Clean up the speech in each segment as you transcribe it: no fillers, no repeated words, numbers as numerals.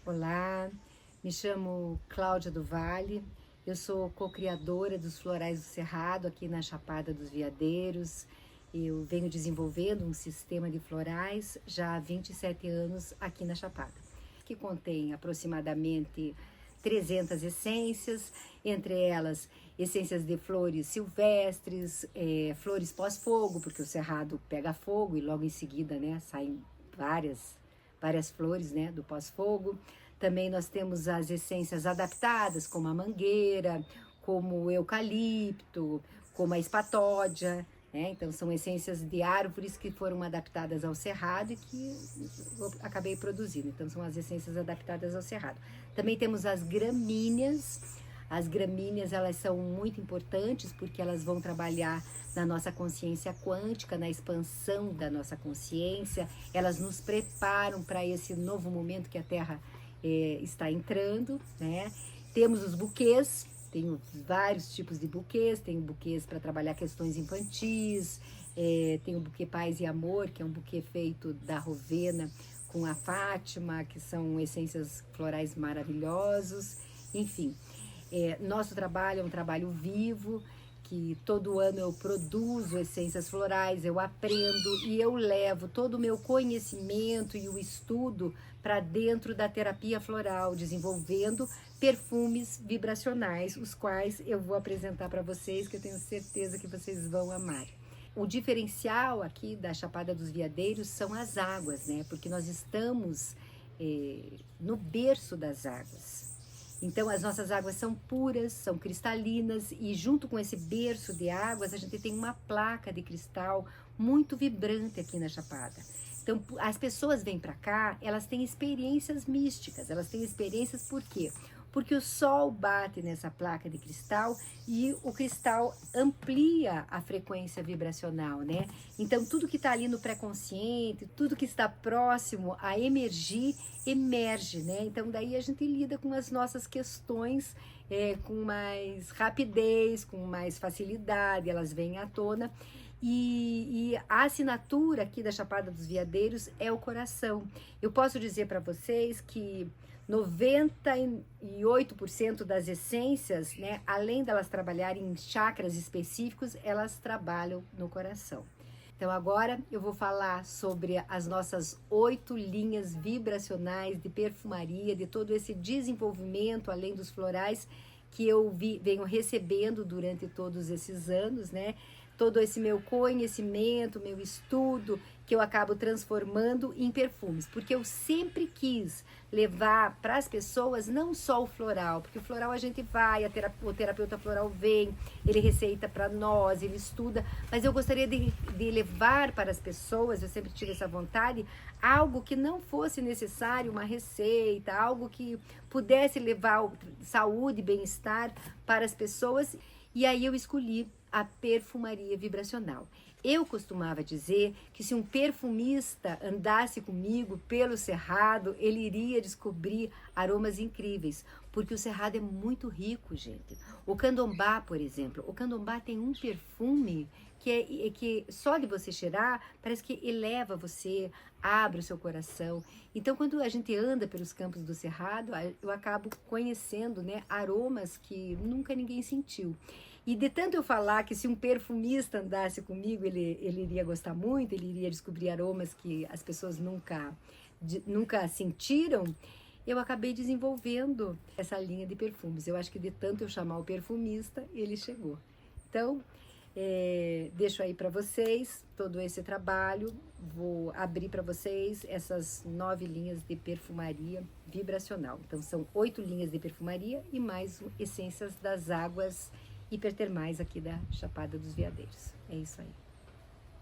Olá, me chamo Cláudia do Vale, eu sou co-criadora dos Florais do Cerrado aqui na Chapada dos Veadeiros. Eu venho desenvolvendo um sistema de florais já há 27 anos aqui na Chapada, que contém aproximadamente 300 essências, entre elas essências de flores silvestres, flores pós-fogo, porque o cerrado pega fogo e logo em seguida, né, saem várias flores, né, do pós-fogo. Também nós temos as essências adaptadas, como a mangueira, como o eucalipto, como a espatódia, né? Então são essências de árvores que foram adaptadas ao cerrado e que eu acabei produzindo. Então são as essências adaptadas ao cerrado. Também temos as gramíneas. As gramíneas, elas são muito importantes porque elas vão trabalhar na nossa consciência quântica, na expansão da nossa consciência. Elas nos preparam para esse novo momento que a Terra está entrando, né? Temos os buquês, tenho vários tipos de buquês, tenho buquês para trabalhar questões infantis, tenho o buquê Paz e Amor, que é um buquê feito da Rovena com a Fátima, que são essências florais maravilhosos, enfim. Nosso trabalho é um trabalho vivo, que todo ano eu produzo essências florais, eu aprendo e eu levo todo o meu conhecimento e o estudo para dentro da terapia floral, desenvolvendo perfumes vibracionais, os quais eu vou apresentar para vocês, que eu tenho certeza que vocês vão amar. O diferencial aqui da Chapada dos Veadeiros são as águas, né? Porque nós estamos no berço das águas. Então as nossas águas são puras, são cristalinas e junto com esse berço de águas a gente tem uma placa de cristal muito vibrante aqui na Chapada. Então as pessoas vêm para cá, elas têm experiências místicas, elas têm experiências por quê? Porque o sol bate nessa placa de cristal e o cristal amplia a frequência vibracional, né? Então tudo que está ali no pré-consciente, tudo que está próximo a emergir, emerge, né? Então daí a gente lida com as nossas questões com mais rapidez, com mais facilidade, elas vêm à tona. E a assinatura aqui da Chapada dos Veadeiros é o coração. Eu posso dizer para vocês que 98% das essências, né, além delas trabalharem em chakras específicos, elas trabalham no coração. Então agora eu vou falar sobre as nossas 8 linhas vibracionais de perfumaria, de todo esse desenvolvimento além dos florais que eu venho recebendo durante todos esses anos, né? Todo esse meu conhecimento, meu estudo, que eu acabo transformando em perfumes, porque eu sempre quis levar para as pessoas não só o floral, porque o floral a gente vai, o terapeuta floral vem, ele receita para nós, ele estuda, mas eu gostaria de levar para as pessoas, eu sempre tive essa vontade, algo que não fosse necessário uma receita, algo que pudesse levar saúde e bem-estar para as pessoas, e aí eu escolhi a perfumaria vibracional. Eu costumava dizer que se um perfumista andasse comigo pelo cerrado, ele iria descobrir aromas incríveis, porque o cerrado é muito rico, gente. O candombá, por exemplo, o candombá tem um perfume que só de você cheirar, parece que eleva você, abre o seu coração. Então, quando a gente anda pelos campos do cerrado, eu acabo conhecendo, né, aromas que nunca ninguém sentiu. E de tanto eu falar que se um perfumista andasse comigo, ele iria gostar muito, ele iria descobrir aromas que as pessoas nunca sentiram, eu acabei desenvolvendo essa linha de perfumes. Eu acho que de tanto eu chamar o perfumista, ele chegou. Então, deixo aí para vocês todo esse trabalho. Vou abrir para vocês essas 9 linhas de perfumaria vibracional. Então, são 8 linhas de perfumaria e mais essências das águas hipertermais aqui da Chapada dos Veadeiros. É isso aí.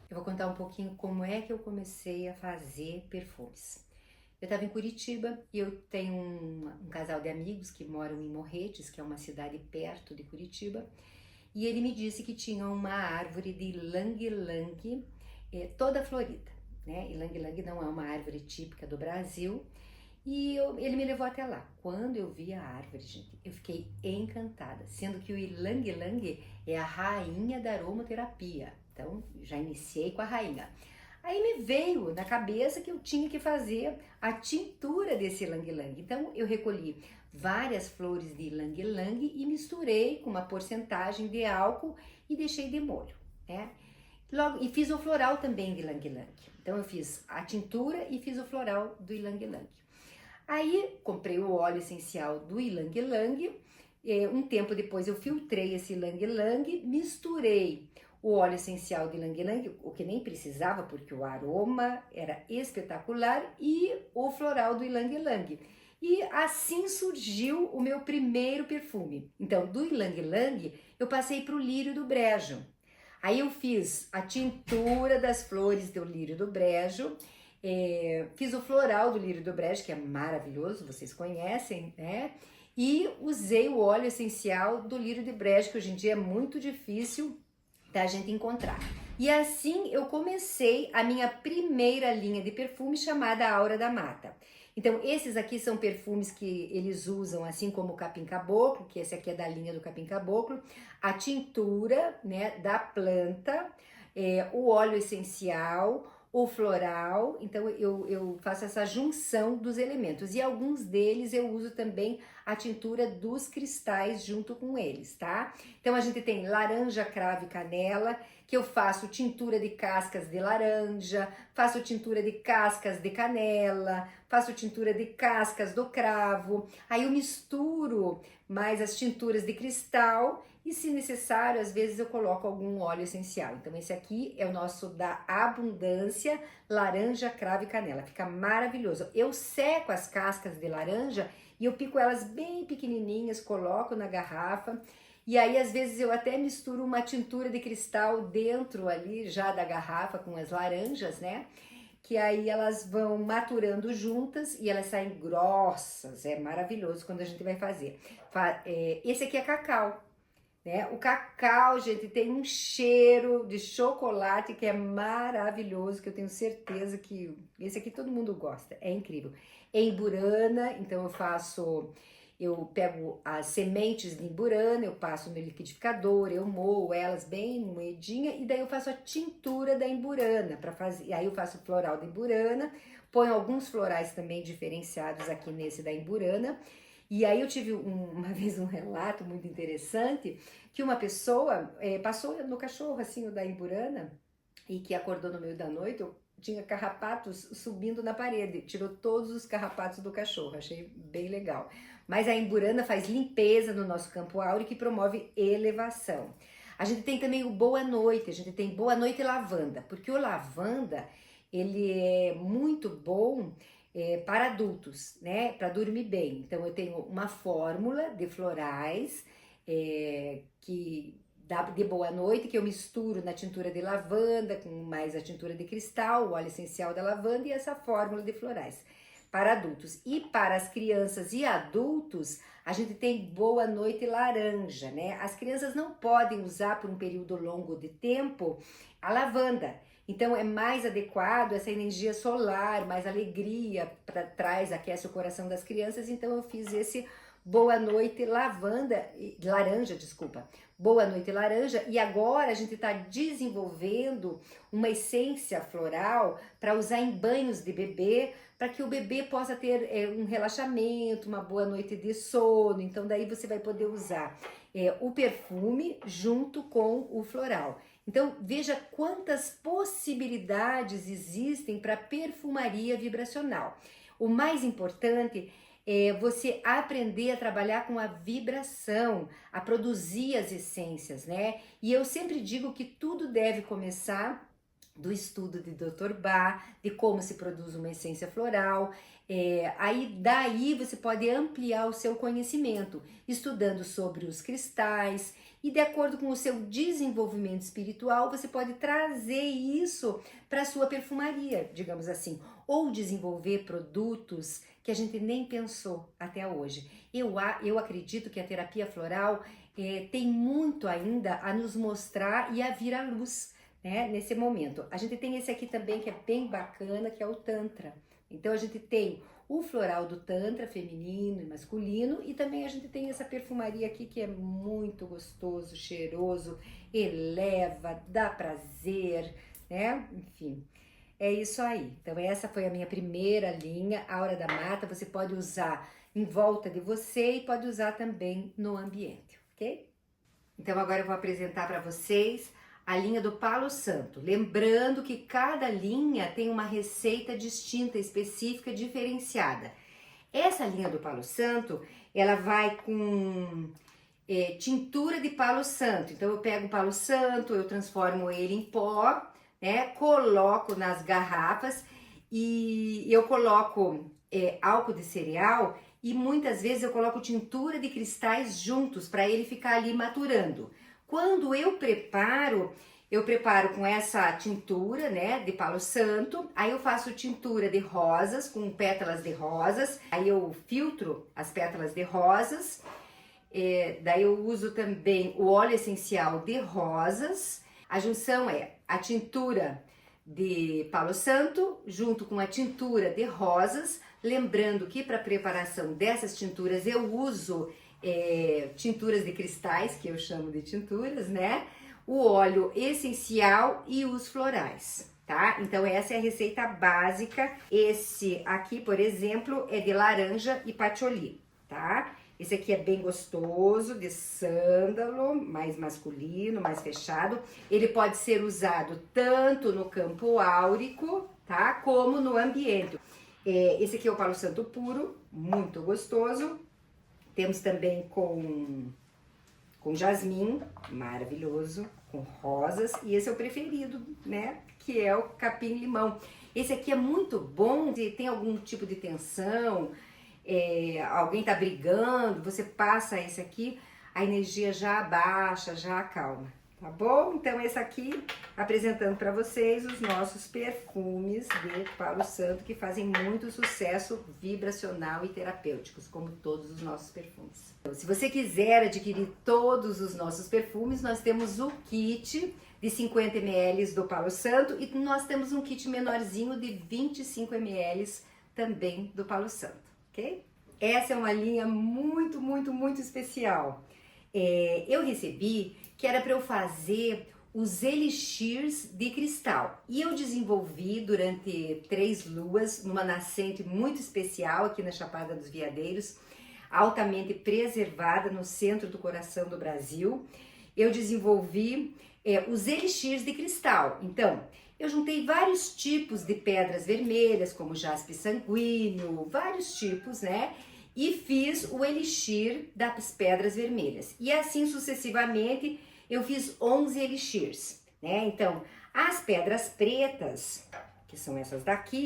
Eu vou contar um pouquinho como é que eu comecei a fazer perfumes. Eu estava em Curitiba e eu tenho um casal de amigos que moram em Morretes, que é uma cidade perto de Curitiba, e ele me disse que tinha uma árvore de lang-lang toda florida, né? E lang-lang não é uma árvore típica do Brasil, e ele me levou até lá. Quando eu vi a árvore, gente, eu fiquei encantada, sendo que o ylang-ylang é a rainha da aromaterapia. Então, já iniciei com a rainha. Aí me veio na cabeça que eu tinha que fazer a tintura desse ylang-ylang. Então eu recolhi várias flores de ylang-ylang e misturei com uma porcentagem de álcool e deixei de molho, né? Logo, e fiz o floral também de ylang-ylang. Então eu fiz a tintura e fiz o floral do ylang-ylang. Aí comprei o óleo essencial do ylang-ylang. Um tempo depois eu filtrei esse ylang-ylang, misturei o óleo essencial de ylang-ylang, o que nem precisava porque o aroma era espetacular, e o floral do ylang-ylang. E assim surgiu o meu primeiro perfume. Então, do ylang-ylang eu passei para o lírio do brejo. Aí eu fiz a tintura das flores do lírio do brejo, fiz o floral do lírio do brejo, que é maravilhoso, vocês conhecem, né? E usei o óleo essencial do lírio de brejo, que hoje em dia é muito difícil da gente encontrar. E assim eu comecei a minha primeira linha de perfume, chamada Aura da Mata. Então esses aqui são perfumes que eles usam, assim como o capim caboclo, que esse aqui é da linha do capim caboclo, a tintura, né, da planta, o óleo essencial, o floral. Então eu faço essa junção dos elementos, e alguns deles eu uso também a tintura dos cristais junto com eles, tá? Então a gente tem laranja, cravo e canela, que eu faço tintura de cascas de laranja, faço tintura de cascas de canela, faço tintura de cascas do cravo. Aí eu misturo mais as tinturas de cristal e, se necessário, às vezes eu coloco algum óleo essencial. Então esse aqui é o nosso da abundância, laranja, cravo e canela. Fica maravilhoso. Eu seco as cascas de laranja e eu pico elas bem pequenininhas, coloco na garrafa. E aí, às vezes, eu até misturo uma tintura de cristal dentro ali já da garrafa com as laranjas, né? Que aí elas vão maturando juntas e elas saem grossas. É maravilhoso quando a gente vai fazer. Esse aqui é cacau, né? O cacau, gente, tem um cheiro de chocolate que é maravilhoso, que eu tenho certeza que esse aqui todo mundo gosta. É incrível. Em burana, então eu pego as sementes de imburana, eu passo no liquidificador, eu moo elas bem moedinha, e daí eu faço a tintura da imburana para fazer. E aí eu faço o floral da imburana, ponho alguns florais também diferenciados aqui nesse da imburana. E aí eu tive uma vez um relato muito interessante, que uma pessoa passou no cachorro assim, o da imburana, e que acordou no meio da noite. Eu tinha carrapatos subindo na parede, tirou todos os carrapatos do cachorro, achei bem legal. Mas a imburana faz limpeza no nosso campo áureo, e promove elevação. A gente tem também o boa noite, a gente tem boa noite lavanda, porque o lavanda, ele é muito bom para adultos, né, para dormir bem. Então eu tenho uma fórmula de florais que dá de boa noite, que eu misturo na tintura de lavanda com mais a tintura de cristal, o óleo essencial da lavanda e essa fórmula de florais para adultos. E para as crianças e adultos, a gente tem boa noite laranja, né? As crianças não podem usar por um período longo de tempo a lavanda. Então é mais adequado essa energia solar, mais alegria para trás, aquece o coração das crianças. Então eu fiz esse boa noite laranja, desculpa. Boa noite laranja, e agora a gente está desenvolvendo uma essência floral para usar em banhos de bebê, para que o bebê possa ter um relaxamento, uma boa noite de sono. Então daí você vai poder usar o perfume junto com o floral. Então veja quantas possibilidades existem para perfumaria vibracional. O mais importante é você aprender a trabalhar com a vibração, a produzir as essências, né? E eu sempre digo que tudo deve começar do estudo de Dr. Bach, de como se produz uma essência floral. Aí daí você pode ampliar o seu conhecimento, estudando sobre os cristais, e de acordo com o seu desenvolvimento espiritual, você pode trazer isso para a sua perfumaria, digamos assim, ou desenvolver produtos que a gente nem pensou até hoje. Eu acredito que a terapia floral tem muito ainda a nos mostrar e a vir à luz, né, nesse momento. A gente tem esse aqui também que é bem bacana, que é o Tantra. Então a gente tem o floral do Tantra, feminino e masculino, e também a gente tem essa perfumaria aqui que é muito gostoso, cheiroso, eleva, dá prazer, né? Enfim. É isso aí. Então essa foi a minha primeira linha, Aura da Mata. Você pode usar em volta de você e pode usar também no ambiente, ok? Então agora eu vou apresentar para vocês a linha do Palo Santo. Lembrando que cada linha tem uma receita distinta, específica, diferenciada. Essa linha do Palo Santo, ela vai com tintura de Palo Santo. Então eu pego o Palo Santo, eu transformo ele em pó, né? Coloco nas garrafas e eu coloco álcool de cereal e muitas vezes eu coloco tintura de cristais juntos para ele ficar ali maturando. Quando eu preparo com essa tintura, né, de Palo Santo, aí eu faço tintura de rosas com pétalas de rosas, aí eu filtro as pétalas de rosas, daí eu uso também o óleo essencial de rosas. A junção é a tintura de Palo Santo junto com a tintura de rosas, lembrando que para preparação dessas tinturas eu uso tinturas de cristais, que eu chamo de tinturas, né? O óleo essencial e os florais, tá? Então essa é a receita básica. Esse aqui, por exemplo, é de laranja e patchouli, tá? Esse aqui é bem gostoso, de sândalo, mais masculino, mais fechado. Ele pode ser usado tanto no campo áurico, tá? Como no ambiente. Esse aqui é o Palo Santo puro, muito gostoso. Temos também com jasmim, maravilhoso, com rosas, e esse é o preferido, né, que é o capim-limão. Esse aqui é muito bom se tem algum tipo de tensão, alguém tá brigando, você passa esse aqui, a energia já abaixa, já acalma, tá bom? Então esse aqui, apresentando para vocês os nossos perfumes de Palo Santo, que fazem muito sucesso vibracional e terapêuticos, como todos os nossos perfumes. Então, se você quiser adquirir todos os nossos perfumes, nós temos o kit de 50 ml do Palo Santo e nós temos um kit menorzinho de 25 ml também do Palo Santo, ok? Essa é uma linha muito, muito, muito especial. Eu recebi que era para eu fazer os elixirs de cristal. E eu desenvolvi durante 3 luas, numa nascente muito especial aqui na Chapada dos Veadeiros, altamente preservada no centro do coração do Brasil. Eu desenvolvi os elixirs de cristal. Então, eu juntei vários tipos de pedras vermelhas, como jaspe sanguíneo, vários tipos, né? E fiz o elixir das pedras vermelhas. E assim sucessivamente, eu fiz 11 elixirs, né? Então, as pedras pretas, que são essas daqui,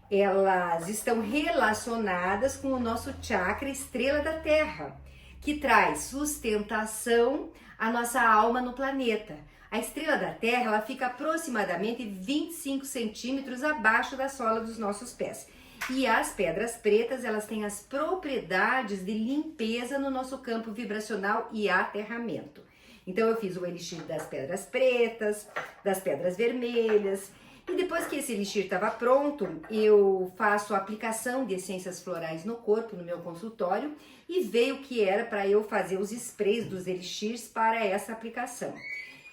elas estão relacionadas com o nosso chakra estrela da Terra, que traz sustentação à nossa alma no planeta. A estrela da Terra, ela fica aproximadamente 25 centímetros abaixo da sola dos nossos pés. E as pedras pretas, elas têm as propriedades de limpeza no nosso campo vibracional e aterramento. Então eu fiz o elixir das pedras pretas, das pedras vermelhas, e depois que esse elixir estava pronto, eu faço a aplicação de essências florais no corpo, no meu consultório, e veio que era para eu fazer os sprays dos elixirs para essa aplicação.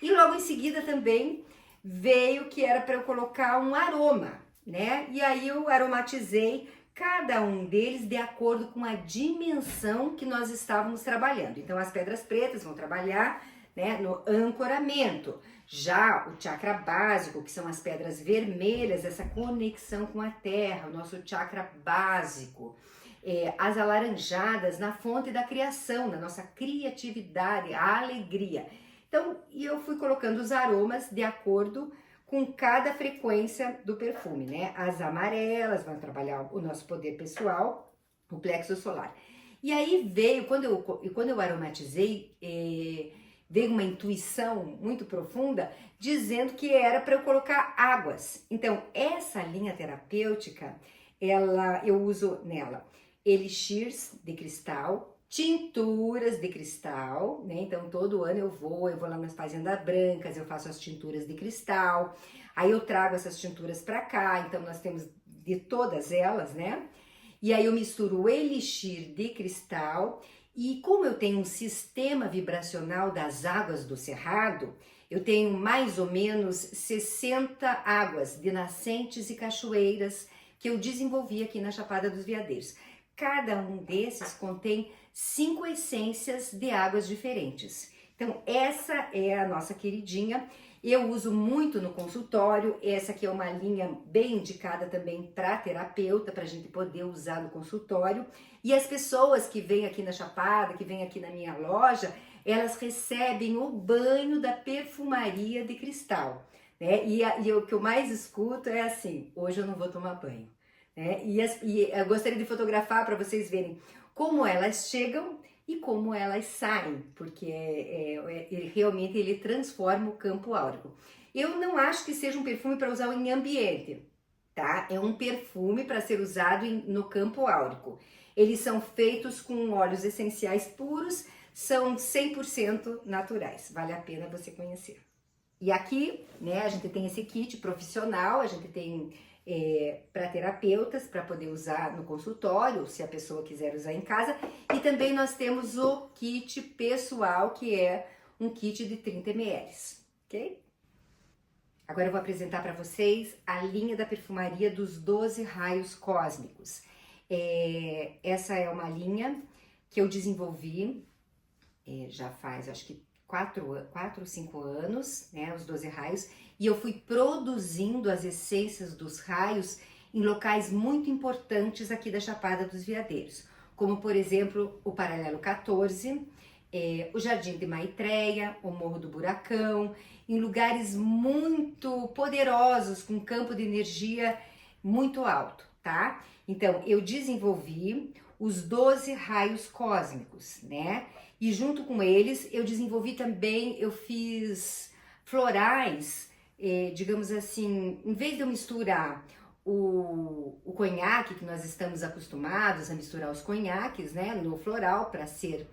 E logo em seguida também veio que era para eu colocar um aroma, né? E aí eu aromatizei cada um deles de acordo com a dimensão que nós estávamos trabalhando. Então as pedras pretas vão trabalhar, né, no ancoramento. Já o chakra básico, que são as pedras vermelhas, essa conexão com a terra, o nosso chakra básico. As alaranjadas na fonte da criação, na nossa criatividade, a alegria. Então, eu fui colocando os aromas de acordo com cada frequência do perfume, né? As amarelas vão trabalhar o nosso poder pessoal, o plexo solar. E aí veio, quando eu aromatizei, veio uma intuição muito profunda dizendo que era para eu colocar águas. Então, essa linha terapêutica, eu uso nela elixirs de cristal, tinturas de cristal, né? Então, todo ano eu vou lá nas Fazendas Brancas, eu faço as tinturas de cristal, aí eu trago essas tinturas para cá, então nós temos de todas elas, né? E aí eu misturo o elixir de cristal. E como eu tenho um sistema vibracional das águas do Cerrado, Eu tenho mais ou menos 60 águas de nascentes e cachoeiras que eu desenvolvi aqui na Chapada dos Veadeiros. Cada um desses contém 5 essências de águas diferentes. Então, essa é a nossa queridinha. Eu uso muito no consultório. Essa aqui é uma linha bem indicada também para terapeuta, para a gente poder usar no consultório. E as pessoas que vêm aqui na Chapada, que vêm aqui na minha loja, elas recebem o banho da perfumaria de cristal, né? E o que eu mais escuto é assim: hoje eu não vou tomar banho, né? E eu gostaria de fotografar para vocês verem como elas chegam e como elas saem, porque realmente ele transforma o campo áurico. Eu não acho que seja um perfume para usar em ambiente, tá? É um perfume para ser usado no campo áurico. Eles são feitos com óleos essenciais puros, são 100% naturais, vale a pena você conhecer. E aqui, né, a gente tem esse kit profissional, a gente tem para terapeutas, para poder usar no consultório, se a pessoa quiser usar em casa. E também nós temos o kit pessoal, que é um kit de 30 ml, ok? Agora eu vou apresentar para vocês a linha da perfumaria dos 12 raios cósmicos. Essa é uma linha que eu desenvolvi já faz, acho que 4 ou 5 anos, né, os 12 raios, e eu fui produzindo as essências dos raios em locais muito importantes aqui da Chapada dos Veadeiros, como por exemplo o Paralelo 14, o Jardim de Maitreya, o Morro do Buracão, em lugares muito poderosos, com campo de energia muito alto, tá? Então eu desenvolvi os 12 raios cósmicos, né? E junto com eles eu desenvolvi também, eu fiz florais, digamos assim, em vez de eu misturar o conhaque, que nós estamos acostumados a misturar os conhaques, né, no floral para ser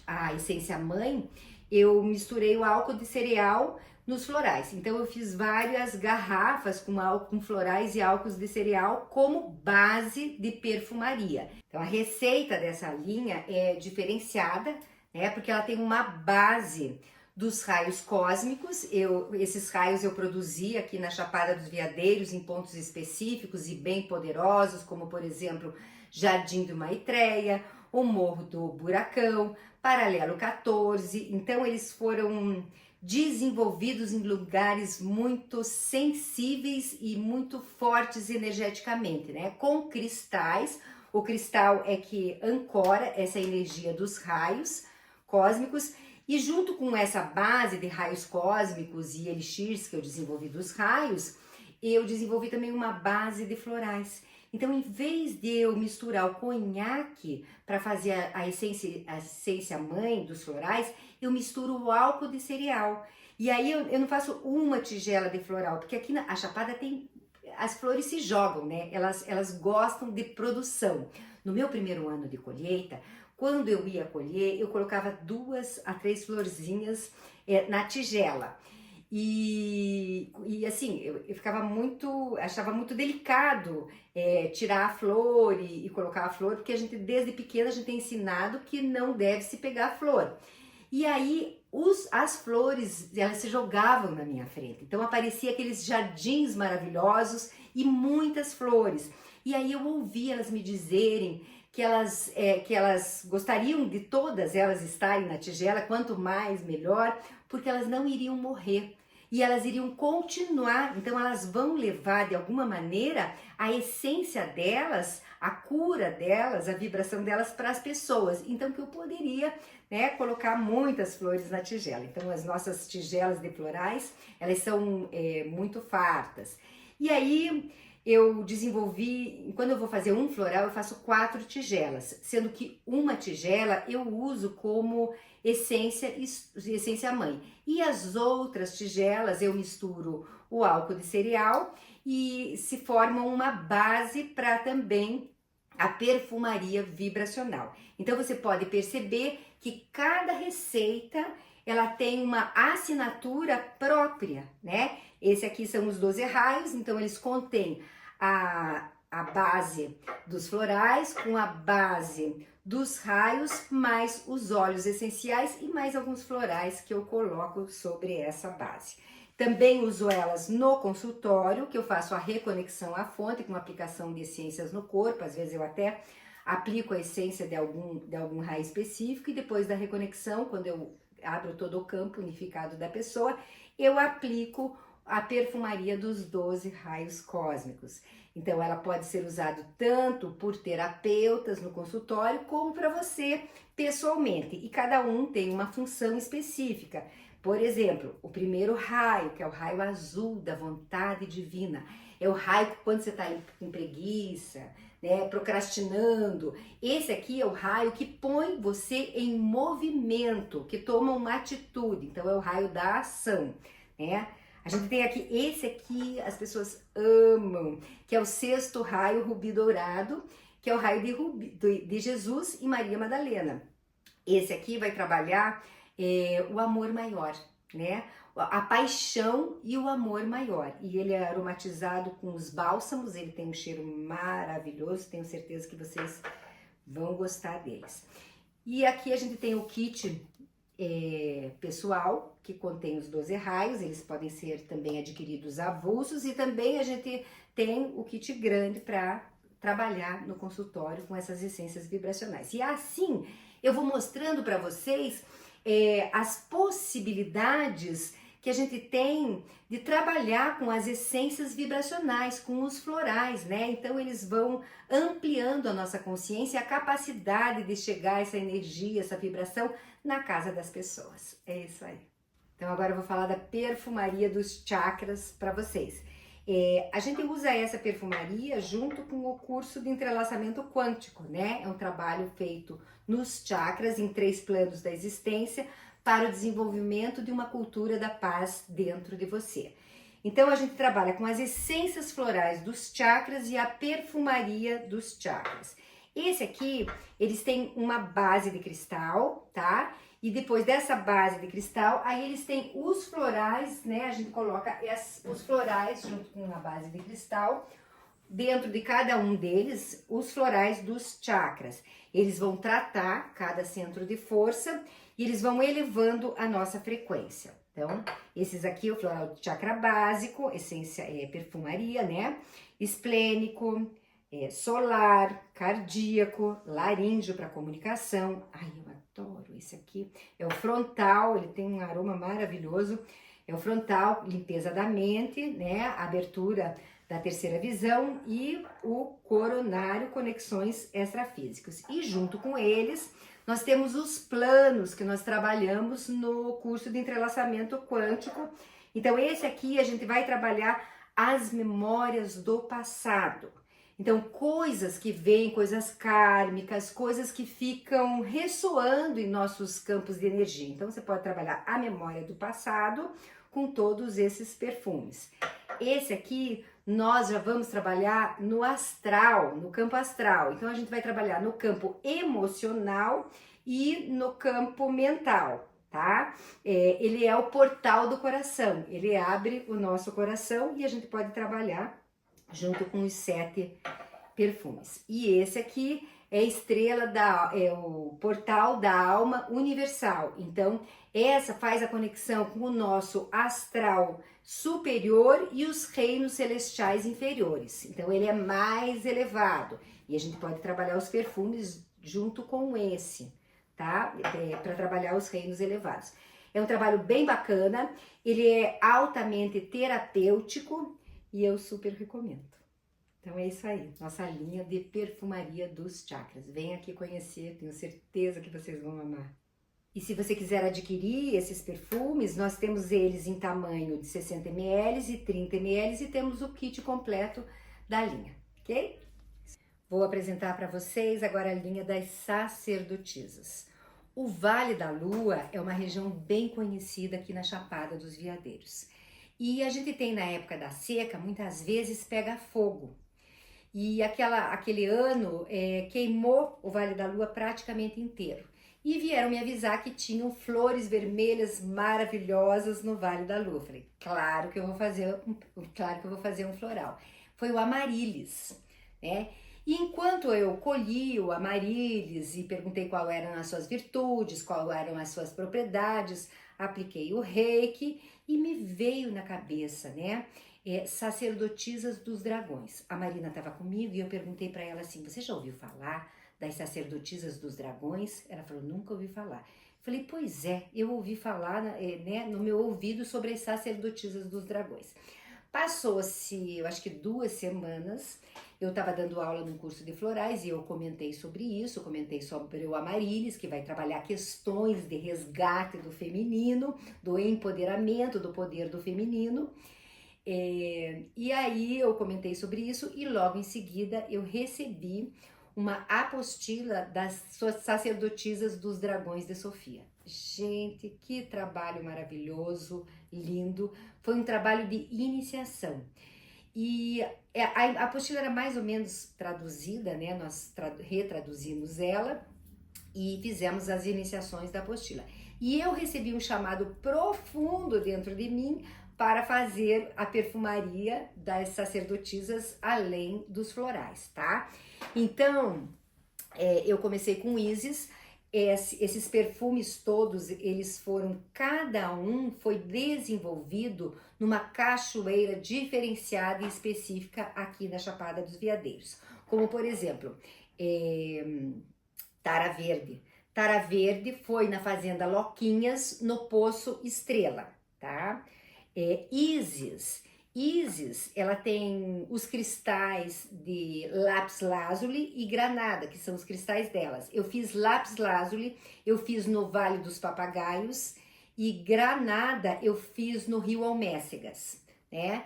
a essência mãe, eu misturei o álcool de cereal nos florais. Então eu fiz várias garrafas com florais e álcools de cereal como base de perfumaria. Então a receita dessa linha é diferenciada, né, porque ela tem uma base dos raios cósmicos. Esses raios eu produzi aqui na Chapada dos Veadeiros em pontos específicos e bem poderosos, como por exemplo Jardim do Maitreya, o Morro do Buracão, Paralelo 14. Então eles foram desenvolvidos em lugares muito sensíveis e muito fortes energeticamente, né? Com cristais. O cristal é que ancora essa energia dos raios cósmicos, e junto com essa base de raios cósmicos e elixirs que eu desenvolvi dos raios, eu desenvolvi também uma base de florais. Então, em vez de eu misturar o conhaque para fazer a essência mãe dos florais, eu misturo o álcool de cereal. E aí eu não faço uma tigela de floral, porque aqui na Chapada tem, as flores se jogam, né? Elas gostam de produção. No meu primeiro ano de colheita, quando eu ia colher, eu colocava 2 a 3 florzinhas na tigela. E assim, eu ficava achava muito delicado tirar a flor e colocar a flor, porque a gente, desde pequena, a gente tem ensinado que não deve se pegar a flor. E aí, as flores, elas se jogavam na minha frente. Então, aparecia aqueles jardins maravilhosos e muitas flores. E aí, eu ouvi elas me dizerem que elas gostariam de todas elas estarem na tigela, quanto mais melhor, porque elas não iriam morrer e elas iriam continuar. Então elas vão levar de alguma maneira a essência delas, a cura delas, a vibração delas para as pessoas. Então que eu poderia, né, colocar muitas flores na tigela. Então as nossas tigelas de florais, elas são muito fartas. E aí eu desenvolvi, quando eu vou fazer um floral, eu faço 4 tigelas, sendo que uma tigela eu uso como essência mãe. E as outras tigelas eu misturo o álcool de cereal e se formam uma base para também a perfumaria vibracional. Então você pode perceber que cada receita ela tem uma assinatura própria, né? Esse aqui são os 12 raios, então eles contêm a base dos florais, com a base dos raios, mais os óleos essenciais e mais alguns florais que eu coloco sobre essa base. Também uso elas no consultório, que eu faço a reconexão à fonte com aplicação de essências no corpo. Às vezes eu até aplico a essência de algum raio específico e depois da reconexão, quando eu abro todo o campo unificado da pessoa, eu aplico a perfumaria dos 12 raios cósmicos. Então ela pode ser usada tanto por terapeutas no consultório, como para você pessoalmente. E cada um tem uma função específica. Por exemplo, o primeiro raio, que é o raio azul da vontade divina, é o raio que quando você está com preguiça, né, procrastinando. Esse aqui é o raio que põe você em movimento, que toma uma atitude. Então é o raio da ação, né? A gente tem aqui, esse aqui as pessoas amam, que é o 6º raio rubi dourado, que é o raio de Jesus e Maria Madalena. Esse aqui vai trabalhar o amor maior, né? A paixão e o amor maior. E ele é aromatizado com os bálsamos, ele tem um cheiro maravilhoso, tenho certeza que vocês vão gostar deles. E aqui a gente tem o kit pessoal, que contém os 12 raios, eles podem ser também adquiridos avulsos, e também a gente tem o kit grande para trabalhar no consultório com essas essências vibracionais. E assim eu vou mostrando para vocês as possibilidades que a gente tem de trabalhar com as essências vibracionais, com os florais, né? Então eles vão ampliando a nossa consciência, a capacidade de chegar essa energia, essa vibração na casa das pessoas. É isso aí. Então agora eu vou falar da perfumaria dos chakras para vocês. A gente usa essa perfumaria junto com o curso de entrelaçamento quântico, né? É um trabalho feito nos chakras, em 3 planos da existência, para o desenvolvimento de uma cultura da paz dentro de você. Então a gente trabalha com as essências florais dos chakras e a perfumaria dos chakras. Esse aqui, eles têm uma base de cristal, tá? E depois dessa base de cristal, aí eles têm os florais, né? A gente coloca os florais junto com a base de cristal. Dentro de cada um deles, os florais dos chakras. Eles vão tratar cada centro de força e eles vão elevando a nossa frequência. Então, esses aqui, o floral do chakra básico, essência perfumaria, né? Esplênico, solar, cardíaco, laríngeo para comunicação. Ai, eu adoro esse aqui. É o frontal, ele tem um aroma maravilhoso. É o frontal, limpeza da mente, né? Abertura da terceira visão, e o coronário, conexões extrafísicas. E junto com eles, nós temos os planos que nós trabalhamos no curso de entrelaçamento quântico. Então esse aqui a gente vai trabalhar as memórias do passado. Então coisas que vêm, coisas kármicas, coisas que ficam ressoando em nossos campos de energia. Então você pode trabalhar a memória do passado com todos esses perfumes. Esse aqui nós já vamos trabalhar no astral, no campo astral. Então a gente vai trabalhar no campo emocional e no campo mental, tá? Ele é o portal do coração, ele abre o nosso coração e a gente pode trabalhar junto com os 7 perfumes. E esse aqui é a estrela é o portal da alma universal. Então, essa faz a conexão com o nosso astral superior e os reinos celestiais inferiores. Então, ele é mais elevado. E a gente pode trabalhar os perfumes junto com esse, tá? Para trabalhar os reinos elevados. É um trabalho bem bacana, ele é altamente terapêutico e eu super recomendo. Então é isso aí, nossa linha de perfumaria dos chakras. Vem aqui conhecer, tenho certeza que vocês vão amar. E se você quiser adquirir esses perfumes, nós temos eles em tamanho de 60 ml e 30 ml e temos o kit completo da linha, ok? Vou apresentar para vocês agora a linha das sacerdotisas. O Vale da Lua é uma região bem conhecida aqui na Chapada dos Veadeiros. E a gente tem na época da seca, muitas vezes pega fogo. E aquele ano queimou o Vale da Lua praticamente inteiro. E vieram me avisar que tinham flores vermelhas maravilhosas no Vale da Lua. Falei, claro que eu vou fazer um floral. Foi o Amaryllis. né? E enquanto eu colhi o amaryllis e perguntei qual eram as suas virtudes, qual eram as suas propriedades, apliquei o reiki e me veio na cabeça, né? Sacerdotisas dos dragões. A Marina estava comigo e eu perguntei para ela assim: você já ouviu falar das sacerdotisas dos dragões? Ela falou: nunca ouvi falar. Falei: pois é, eu ouvi falar, né, no meu ouvido sobre as sacerdotisas dos dragões. Passou-se, eu acho que 2 semanas, eu estava dando aula num curso de florais e eu comentei sobre isso, comentei sobre o amaryllis, que vai trabalhar questões de resgate do feminino, do empoderamento, do poder do feminino. E aí eu comentei sobre isso e logo em seguida eu recebi uma apostila das sacerdotisas dos dragões de Sofia. Gente, que trabalho maravilhoso, lindo. Foi um trabalho de iniciação. E a apostila era mais ou menos traduzida, né? Nós retraduzimos ela e fizemos as iniciações da apostila. E eu recebi um chamado profundo dentro de mim para fazer a perfumaria das sacerdotisas além dos florais, tá? Então, eu comecei com Isis. Esses perfumes todos, eles foram, cada um foi desenvolvido numa cachoeira diferenciada e específica aqui na Chapada dos Veadeiros. Como, por exemplo, Tara Verde. Tara Verde foi na Fazenda Loquinhas, no Poço Estrela, tá? Isis, ela tem os cristais de lápis lazuli e granada, que são os cristais delas. Eu fiz lápis lazuli, eu fiz no Vale dos Papagaios e granada eu fiz no Rio Almécegas, né?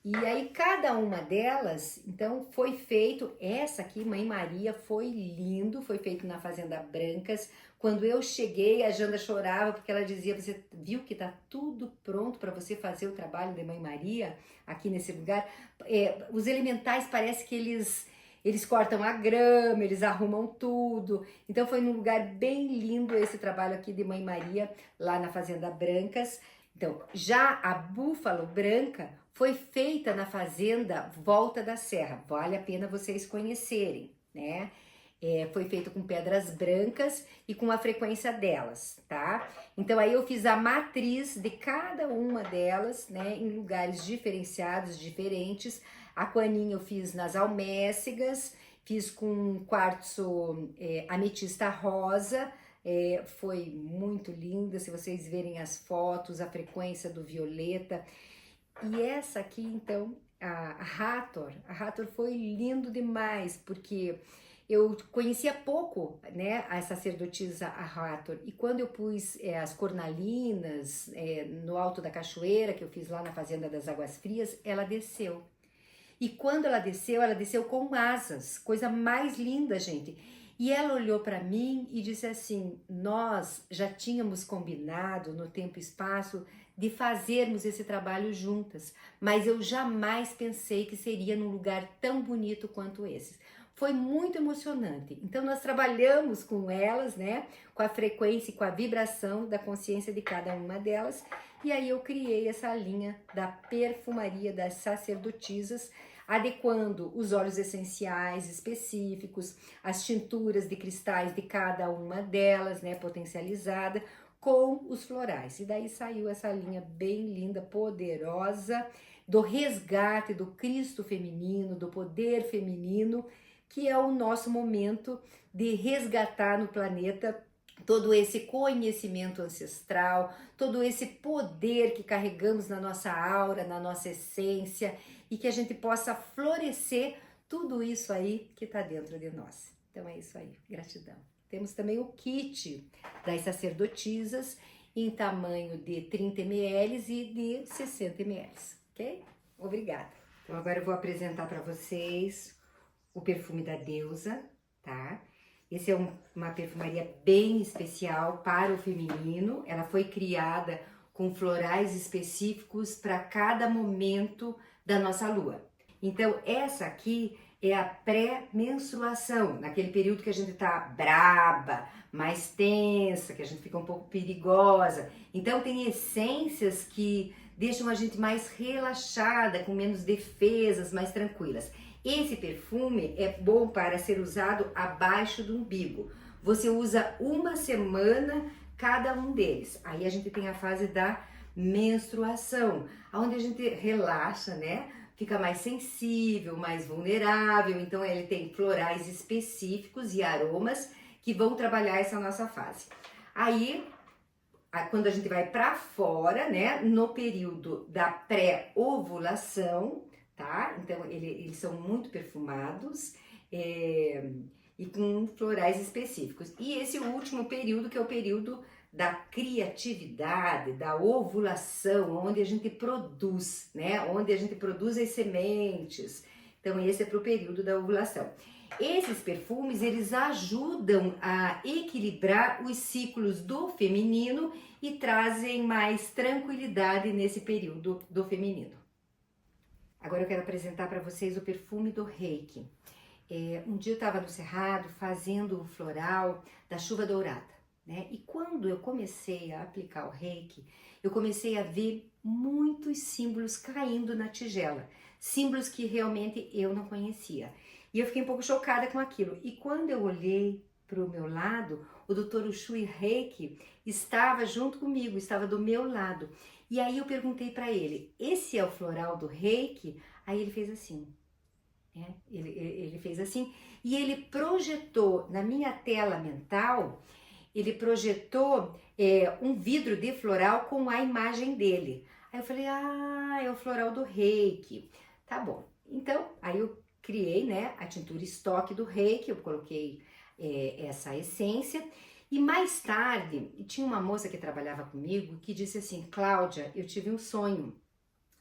E aí cada uma delas, então foi feito, essa aqui, Mãe Maria, foi lindo, foi feito na Fazenda Brancas. Quando eu cheguei, a Janda chorava porque ela dizia: você viu que tá tudo pronto para você fazer o trabalho de Mãe Maria aqui nesse lugar? Os elementais parece que eles cortam a grama, eles arrumam tudo. Então foi num lugar bem lindo esse trabalho aqui de Mãe Maria, lá na Fazenda Brancas. Então, já a búfalo branca foi feita na Fazenda Volta da Serra, vale a pena vocês conhecerem, né? Foi feito com pedras brancas e com a frequência delas, tá? Então aí eu fiz a matriz de cada uma delas, né, em lugares diferenciados, diferentes. A Quaninha eu fiz nas almécegas, fiz com quartzo ametista rosa. Foi muito linda, se vocês verem as fotos, a frequência do violeta. E essa aqui, então, a Hathor foi lindo demais, porque eu conhecia pouco, né, a sacerdotisa Hathor, e quando eu pus as cornalinas no alto da cachoeira, que eu fiz lá na Fazenda das Águas Frias, ela desceu. E quando ela desceu com asas, coisa mais linda, gente. E ela olhou para mim e disse assim: nós já tínhamos combinado no tempo e espaço de fazermos esse trabalho juntas, mas eu jamais pensei que seria num lugar tão bonito quanto esse. Foi muito emocionante. Então nós trabalhamos com elas, né, com a frequência e com a vibração da consciência de cada uma delas. E aí eu criei essa linha da perfumaria das sacerdotisas, adequando os óleos essenciais específicos, as tinturas de cristais de cada uma delas, né, potencializada, com os florais. E daí saiu essa linha bem linda, poderosa, do resgate do Cristo feminino, do poder feminino, que é o nosso momento de resgatar no planeta todo esse conhecimento ancestral, todo esse poder que carregamos na nossa aura, na nossa essência, e que a gente possa florescer tudo isso aí que está dentro de nós. Então é isso aí, gratidão. Temos também o kit das sacerdotisas em tamanho de 30 ml e de 60 ml, ok? Obrigada. Então agora eu vou apresentar para vocês o perfume da deusa, tá? Esse é uma perfumaria bem especial para o feminino. Ela foi criada com florais específicos para cada momento da nossa lua. Então essa aqui é a pré-menstruação, naquele período que a gente tá braba, mais tensa, que a gente fica um pouco perigosa. Então tem essências que deixam a gente mais relaxada, com menos defesas, mais tranquilas. Esse perfume é bom para ser usado abaixo do umbigo. Você usa uma semana cada um deles. Aí a gente tem a fase da menstruação, onde a gente relaxa, né? Fica mais sensível, mais vulnerável. Então ele tem florais específicos e aromas que vão trabalhar essa nossa fase. Aí, quando a gente vai para fora, né? No período da pré-ovulação, tá? Então eles são muito perfumados e com florais específicos. E esse último período, que é o período da criatividade, da ovulação, onde a gente produz, né? Onde a gente produz as sementes. Então esse é para o período da ovulação. Esses perfumes, eles ajudam a equilibrar os ciclos do feminino e trazem mais tranquilidade nesse período do feminino. Agora eu quero apresentar para vocês o perfume do Reiki. Um dia eu estava no Cerrado fazendo o floral da chuva dourada, né? E quando eu comecei a aplicar o Reiki, eu comecei a ver muitos símbolos caindo na tigela, símbolos que realmente eu não conhecia. E eu fiquei um pouco chocada com aquilo. E quando eu olhei para o meu lado, o Dr. Ushui Reiki estava junto comigo, estava do meu lado. E aí eu perguntei para ele, esse é o floral do Reiki? Aí ele fez assim, ele fez assim, e ele projetou na minha tela mental, ele projetou um vidro de floral com a imagem dele. Aí eu falei, é o floral do Reiki. Tá bom. Então, aí eu criei, né, a tintura estoque do Reiki, eu coloquei essa essência. E mais tarde, tinha uma moça que trabalhava comigo que disse assim, Cláudia, eu tive um sonho.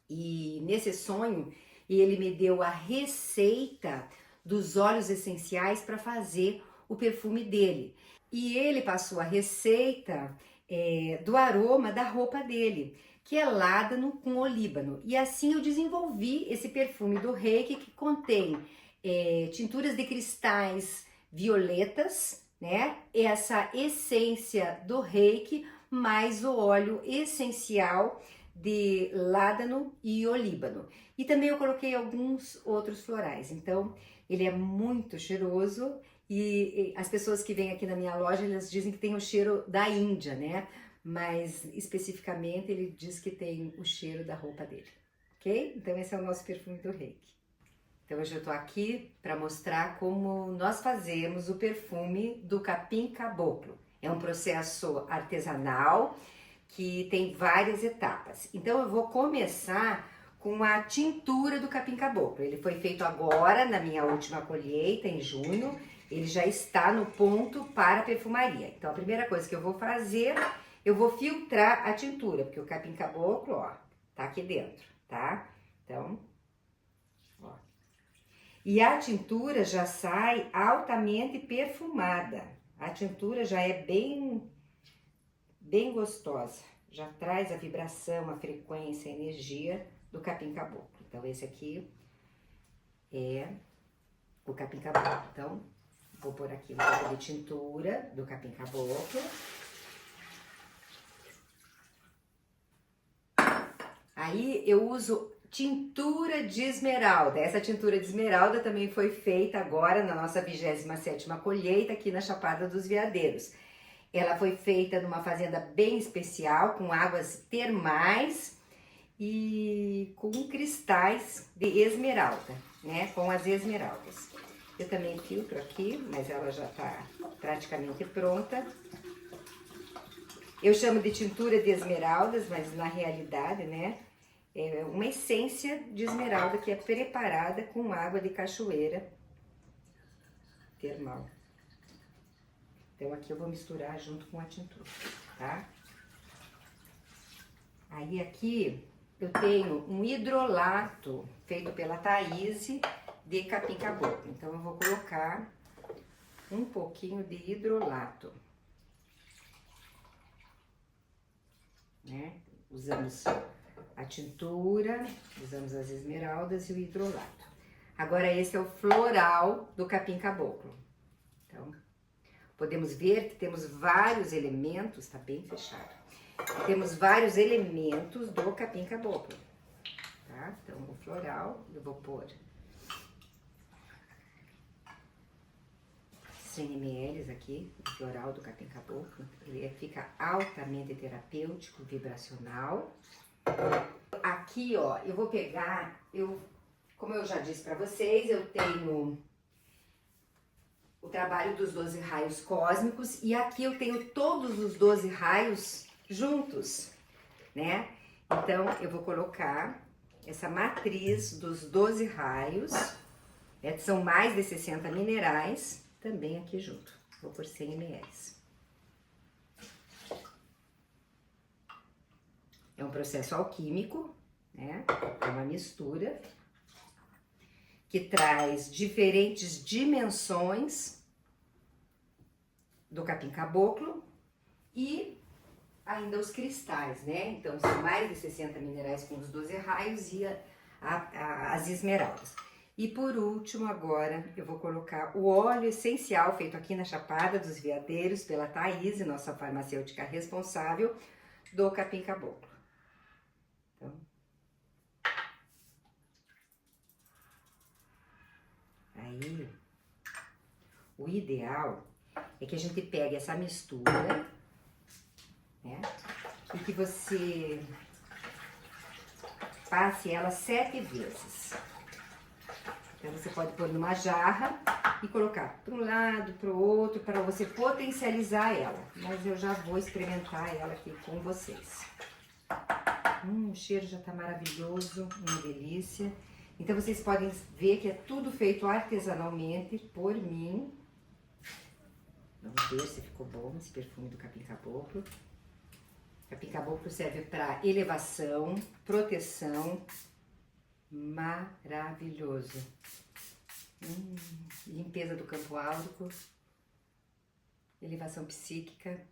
E nesse sonho, ele me deu a receita dos óleos essenciais para fazer o perfume dele. E ele passou a receita do aroma da roupa dele, que é ládano com olíbano. E assim eu desenvolvi esse perfume do Reiki, que contém tinturas de cristais violetas, né? Essa essência do Reiki, mais o óleo essencial de ládano e olíbano. E também eu coloquei alguns outros florais. Então, ele é muito cheiroso e as pessoas que vêm aqui na minha loja, elas dizem que tem o cheiro da Índia, né? Mas especificamente ele diz que tem o cheiro da roupa dele, ok? Então esse é o nosso perfume do Reiki. Então hoje eu tô aqui para mostrar como nós fazemos o perfume do capim caboclo. É um processo artesanal que tem várias etapas. Então eu vou começar com a tintura do capim caboclo. Ele foi feito agora na minha última colheita, em junho. Ele já está no ponto para perfumaria. Então a primeira coisa que eu vou fazer, eu vou filtrar a tintura, porque o capim caboclo, ó, tá aqui dentro, tá? Então, ó. E a tintura já sai altamente perfumada. A tintura já é bem gostosa. Já traz a vibração, a frequência, a energia do capim caboclo. Então esse aqui é o capim caboclo. Então vou pôr aqui um pouco de tintura do capim caboclo. Aí eu uso tintura de esmeralda. Essa tintura de esmeralda também foi feita agora na nossa 27ª colheita aqui na Chapada dos Veadeiros. Ela foi feita numa fazenda bem especial, com águas termais e com cristais de esmeralda, né? Com as esmeraldas. Eu também filtro aqui, mas ela já tá praticamente pronta. Eu chamo de tintura de esmeraldas, mas na realidade, né? É uma essência de esmeralda que é preparada com água de cachoeira termal. Então aqui eu vou misturar junto com a tintura, tá? Aí aqui eu tenho um hidrolato feito pela Thaís de capim caboclo. Então eu vou colocar um pouquinho de hidrolato, né? Usamos a tintura, usamos as esmeraldas e o hidrolato. Agora esse é o floral do capim caboclo. Então, podemos ver que temos vários elementos, tá bem fechado. Temos vários elementos do capim caboclo, tá? Então, o floral eu vou pôr 100 ml aqui, do floral do capim caboclo. Ele fica altamente terapêutico, vibracional. Aqui, ó, eu vou pegar, como eu já disse para vocês, eu tenho o trabalho dos 12 raios cósmicos e aqui eu tenho todos os 12 raios juntos, né? Então, eu vou colocar essa matriz dos 12 raios, né? São mais de 60 minerais, também aqui junto. Vou por 100 ml. É um processo alquímico, né? É uma mistura que traz diferentes dimensões do capim caboclo e ainda os cristais, né? Então, são mais de 60 minerais com os 12 raios e as esmeraldas. E por último, agora, eu vou colocar o óleo essencial feito aqui na Chapada dos Veadeiros pela Thaís, nossa farmacêutica responsável do capim caboclo. Então, aí, o ideal é que a gente pegue essa mistura, né? E que você passe ela 7 vezes. Então, você pode pôr numa jarra e colocar para um lado, para o outro, para você potencializar ela. Mas eu já vou experimentar ela aqui com vocês. O cheiro já tá maravilhoso, uma delícia. Então, vocês podem ver que é tudo feito artesanalmente por mim. Vamos ver se ficou bom esse perfume do capim caboclo. Capim caboclo serve para elevação, proteção. Maravilhoso. Limpeza do campo áurico, elevação psíquica.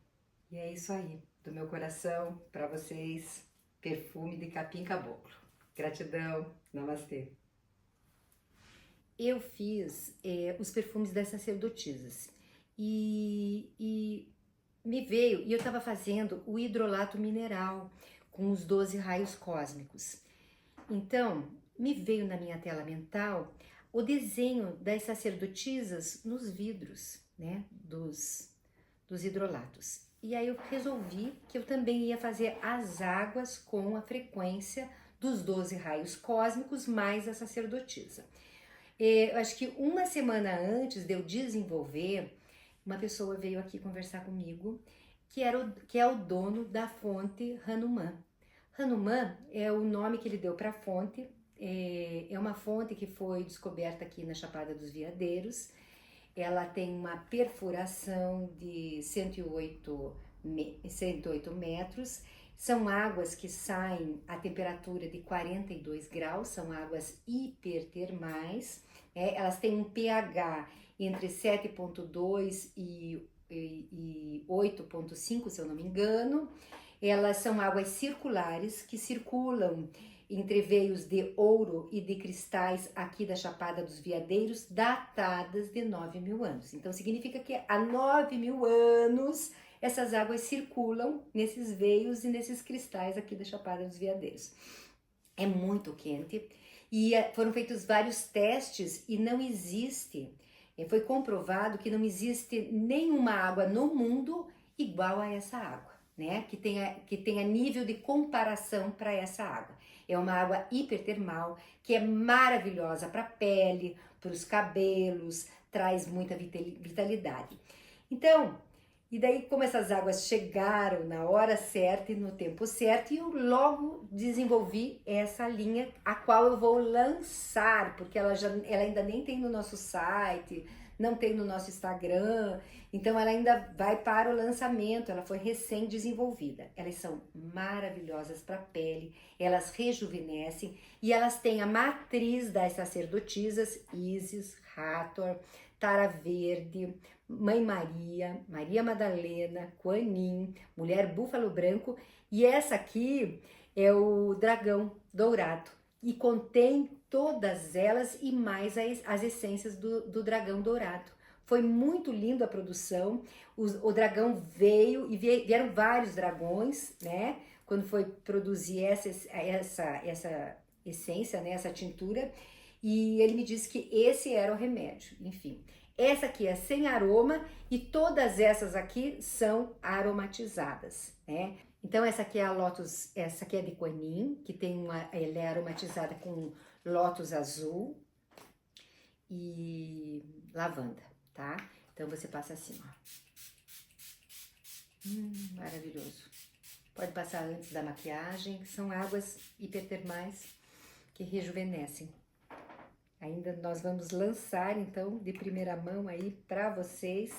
E é isso aí, do meu coração para vocês, perfume de capim caboclo. Gratidão, namastê. Eu fiz os perfumes das sacerdotisas e me veio, e eu estava fazendo o hidrolato mineral com os 12 raios cósmicos. Então, me veio na minha tela mental o desenho das sacerdotisas nos vidros, né, dos hidrolatos. E aí eu resolvi que eu também ia fazer as águas com a frequência dos 12 raios cósmicos mais a sacerdotisa. Eu acho que uma semana antes de eu desenvolver, uma pessoa veio aqui conversar comigo, que é o dono da fonte Hanuman. Hanuman é o nome que ele deu para a fonte, é uma fonte que foi descoberta aqui na Chapada dos Veadeiros. Ela tem uma perfuração de 108 metros, são águas que saem a temperatura de 42 graus, são águas hipertermais, elas têm um pH entre 7,2 e 8,5, se eu não me engano. Elas são águas circulares que circulam entre veios de ouro e de cristais aqui da Chapada dos Veadeiros, datadas de 9.000 anos. Então, significa que há 9.000 anos essas águas circulam nesses veios e nesses cristais aqui da Chapada dos Veadeiros. É muito quente e foram feitos vários testes e não existe, foi comprovado que não existe nenhuma água no mundo igual a essa água, né? Que tenha nível de comparação para essa água. É uma água hipertermal que é maravilhosa para a pele, para os cabelos, traz muita vitalidade. Então, e daí como essas águas chegaram na hora certa e no tempo certo, eu logo desenvolvi essa linha, a qual eu vou lançar, porque ela ainda nem tem no nosso site, não tem no nosso Instagram, então ela ainda vai para o lançamento, ela foi recém-desenvolvida. Elas são maravilhosas para a pele, elas rejuvenescem e elas têm a matriz das sacerdotisas, Isis, Hathor, Tara Verde, Mãe Maria, Maria Madalena, Kuan Yin, Mulher Búfalo Branco, e essa aqui é o dragão dourado e contém todas elas e mais as essências do dragão dourado. Foi muito lindo a produção, o dragão veio e vieram vários dragões, né? Quando foi produzir essa essência, né? Essa tintura, e ele me disse que esse era o remédio. Enfim, Essa aqui é sem aroma e todas essas aqui são aromatizadas, né? Então essa aqui é a Lotus, essa aqui é de Quanin, que ela é aromatizada com lótus azul e lavanda, tá? Então você passa assim, ó. Maravilhoso. Pode passar antes da maquiagem, são águas hipertermais que rejuvenescem. Ainda nós vamos lançar, então, de primeira mão aí para vocês.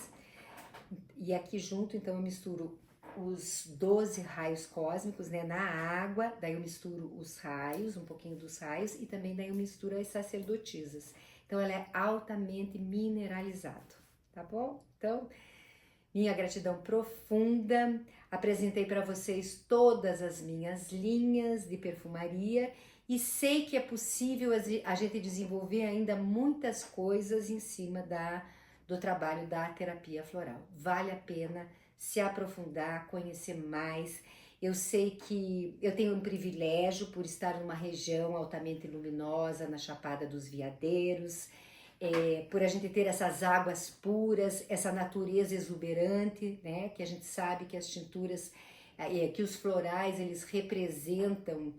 E aqui junto, então, eu misturo os 12 raios cósmicos, né, na água. Daí eu misturo os raios, um pouquinho dos raios, e também daí eu misturo as sacerdotisas. Então, ela é altamente mineralizado, tá bom? Então, minha gratidão profunda. Apresentei para vocês todas as minhas linhas de perfumaria e sei que é possível a gente desenvolver ainda muitas coisas em cima do trabalho da terapia floral. Vale a pena se aprofundar, conhecer mais. Eu sei que eu tenho um privilégio por estar numa região altamente luminosa, na Chapada dos Veadeiros, por a gente ter essas águas puras, essa natureza exuberante, né? Que a gente sabe que as tinturas, que os florais, eles representam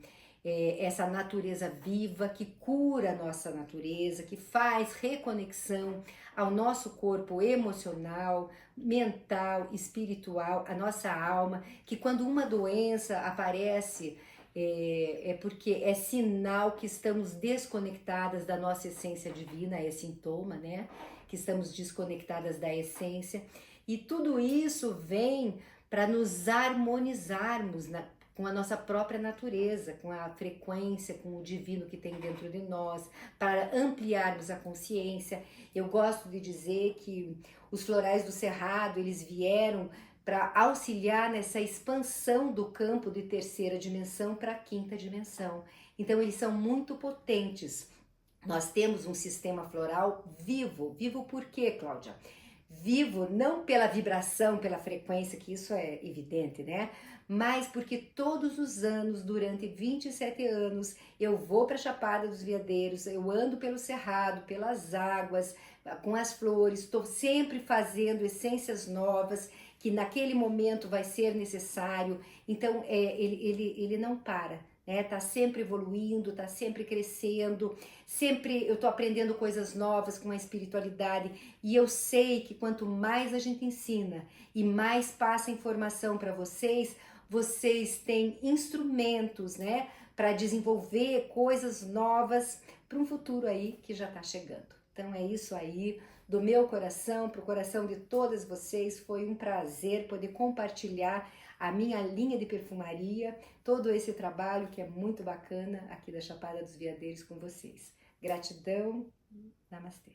essa natureza viva que cura a nossa natureza, que faz reconexão ao nosso corpo emocional, mental, espiritual, a nossa alma, que quando uma doença aparece, é porque é sinal que estamos desconectadas da nossa essência divina, é sintoma, né? Que estamos desconectadas da essência. E tudo isso vem para nos harmonizarmos com a nossa própria natureza, com a frequência, com o divino que tem dentro de nós, para ampliarmos a consciência. Eu gosto de dizer que os florais do Cerrado, eles vieram para auxiliar nessa expansão do campo de terceira dimensão para a quinta dimensão. Então eles são muito potentes. Nós temos um sistema floral vivo. Vivo por quê, Cláudia? Vivo não pela vibração, pela frequência, que isso é evidente, né? Mas porque todos os anos, durante 27 anos, eu vou para a Chapada dos Veadeiros, eu ando pelo Cerrado, pelas águas, com as flores, estou sempre fazendo essências novas, que naquele momento vai ser necessário. Então, ele não para, né? Tá sempre evoluindo, tá sempre crescendo, sempre eu tô aprendendo coisas novas com a espiritualidade, e eu sei que quanto mais a gente ensina e mais passa informação para vocês, vocês têm instrumentos, né, para desenvolver coisas novas para um futuro aí que já tá chegando. Então é isso aí, do meu coração para o coração de todas vocês. Foi um prazer poder compartilhar a minha linha de perfumaria, todo esse trabalho que é muito bacana aqui da Chapada dos Veadeiros com vocês. Gratidão, namastê.